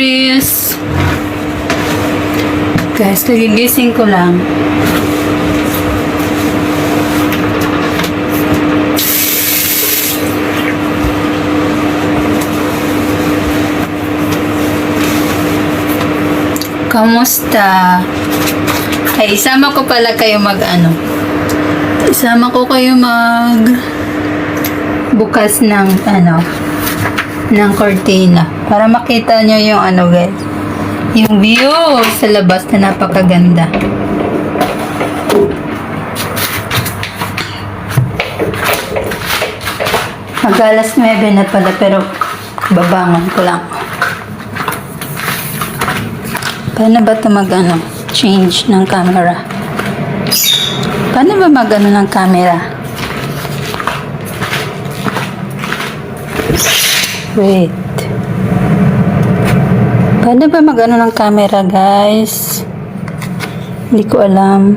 Chris. Guys, nagigising ko lang. Kamusta? Ay, isama ko pala kayo isama ko kayo bukas ng ng cortina para makita nyo yung guys, yung view sa labas na napakaganda. Mag-alas 9 na pala pero babangon ko lang. Paano ba ito change ng camera? Paano ba ng camera? Wait. Paano ba ng camera, guys? Hindi ko alam.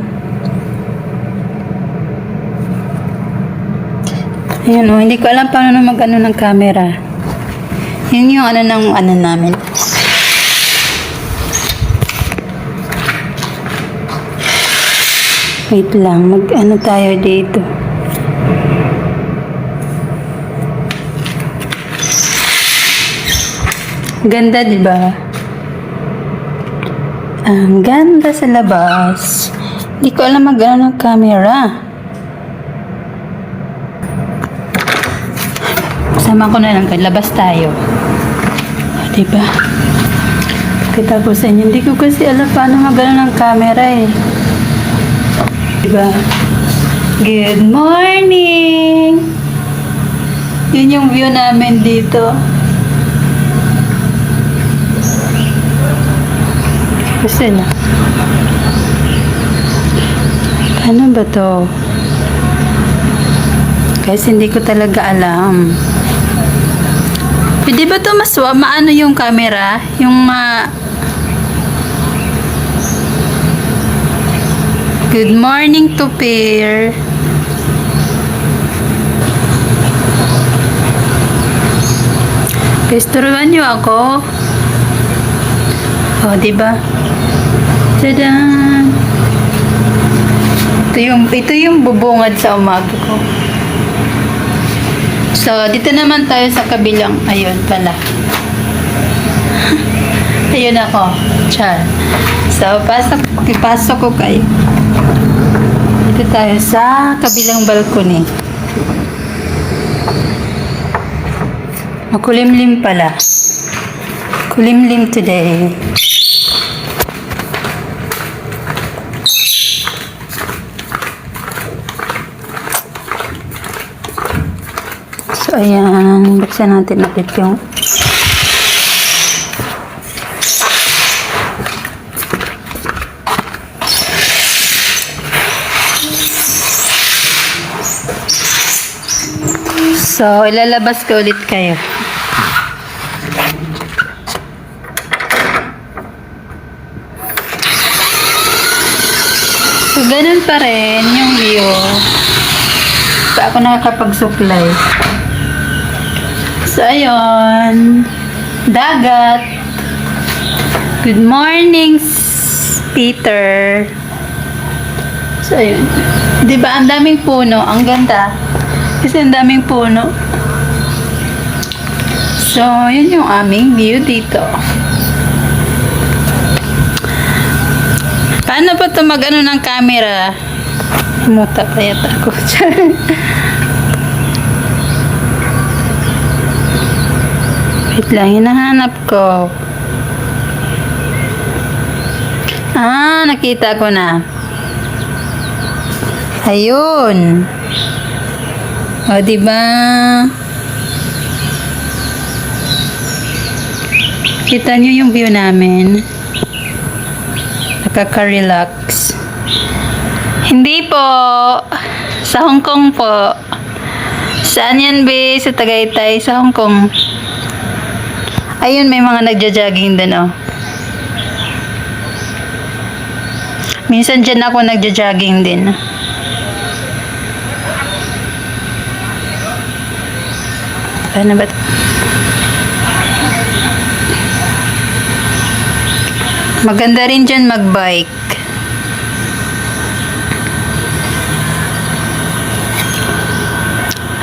Ayun hindi ko alam paano ng camera. Yun yung namin. Wait lang, tayo dito. Ganda, di ba? Ang ganda sa labas. Hindi ko alam ng camera. Sama ko na lang, labas tayo. Di ba? Kita ko sa inyo, hindi ko kasi alam paano ng camera eh. Diba? Good morning! Yun yung view namin dito. Kasi ano ba to? Guys, hindi ko talaga alam. Pwede ba to maano yung camera? Good morning to pair. Pesturuan niyo ako. Oh, diba? Tadan! Ito yung bubungad sa umaga ko. So, dito naman tayo sa kabilang. Ayun pala. Ayun ako. Char. So, pasok ko kayo. Dito tayo sa kabilang balcony. Makulimlim pala. Kulimlim today. So, ayan. Buksan natin ulit yung So, ilalabas ko ulit kayo. So, ganun pa rin yung view. Pa ako nakakapagsuklay. So, ayun. Dagat. Good morning, Peter. So, ayun. Diba, ang daming puno. Ang ganda. Kasi ang daming puno. So, yun yung aming view dito. Paano pa ito ng camera? Muta pa yata ako. Wait lang, hinahanap ko. Nakita ko na. Ayun. O, diba? Kita nyo yung view namin. Nakaka-relax. Hindi po. Sa Hong Kong po. Saan yan, be? Sa Tagaytay, sa Hong Kong. Ayun, may mga nagja-jogging din, oh. Minsan dyan ako nagja-jogging din. Paano ba? Maganda rin dyan magbike.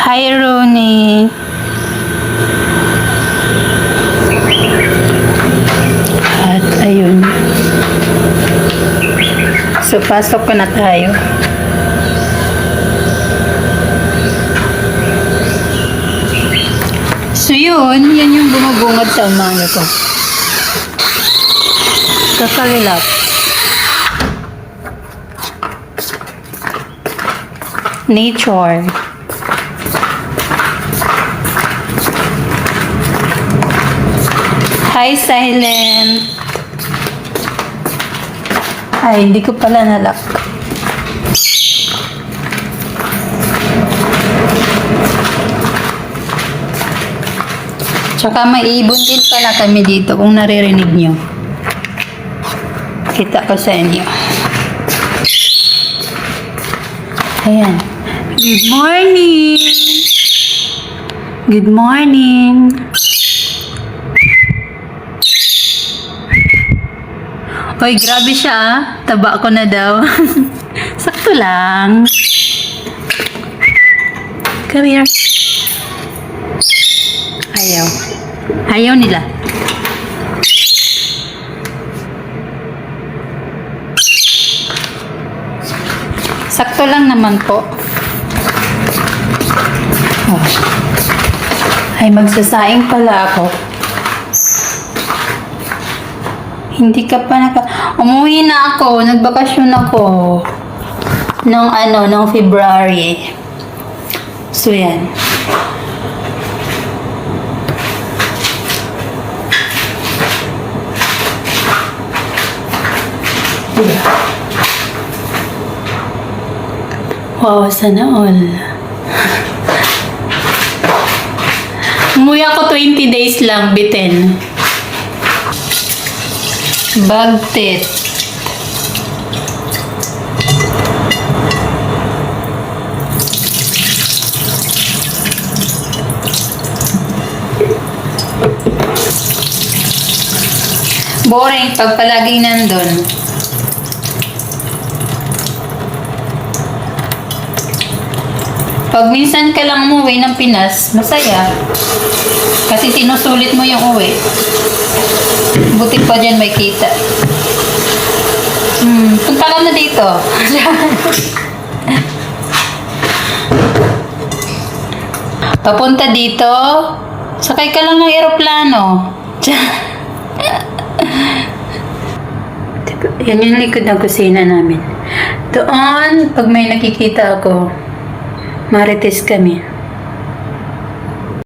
Hi, Rooney. At ayun. So, pasok ko na tayo. So, yun yung bumubungad sa umaga ko. Kakalilap. Nature. Hi, Silent. Ay, hindi ko pala nalock. Tsaka may ibon din pala kami dito kung naririnig nyo. Kita ko sa inyo. Ayan. Good morning! Good morning! Hoy, grabe siya ah. Taba ko na daw. Sakto lang. Come here. Ayaw. Ayaw nila. Sakto lang naman po. Oh. Ay, magsasaing pala ako. Hindi ka pa umuwi na ako. Nagbakasyon ako. Nung February. So, yan. Wow, sana all. Umuwi ako 20 days lang, bitin. Bagtit. Boring pag palaging nandun. Pag minsan ka lang umuwi ng Pinas, masaya. Kasi sinusulit mo yung uwi. Buti pa dyan may kita. Punta ka na dito. Papunta dito, sakay ka lang ng eroplano. Yan yung likod ng kusina namin. Doon, pag may nakikita ako, marites kami.